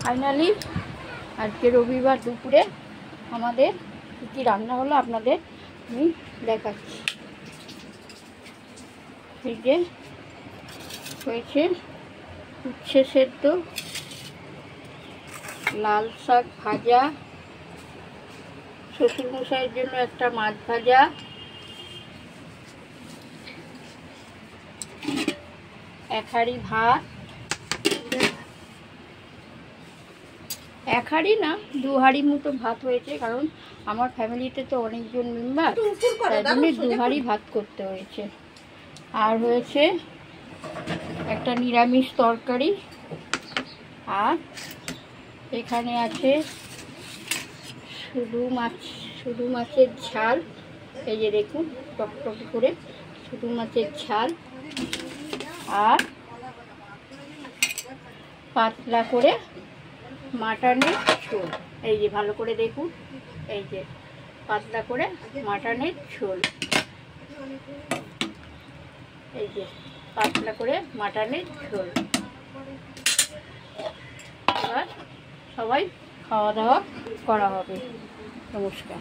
Finally আজকে রবিবার দুপুরে আমাদের কী রান্না হলো আপনাদের আমি দেখাচ্ছি। এই যে হয়েছে উচ্ছে সেদ্ধ, লাল শাক ভাজা, শ্বশুরমশাইয়ের জন্য একটা মাছ ভাজা, এক হাঁড়ি ভাত, এক হাঁড়ি না 2 হাঁড়ি মতো ভাত হয়েছে, কারণ আমার ফ্যামিলিতে তো অনেকজন মেম্বার, তাই জন্য 2 হাঁড়ি ভাত করতে হয়েছে। আর হয়েছে একটা নিরামিষ তরকারি, আর এখানে আছে শুধু মাছের ঝাল। এই যে দেখুন টকটক করে শুধু মাছের ঝাল, আর পাতলা করে মাটনের ঝোল। এই যে ভালো করে দেখুন, এই যে পাতলা করে মাটনের ঝোল, এই যে পাতলা করে মাটনের ঝোল। এবার সবাই খাওয়া দাওয়া করা হবে। নমস্কার।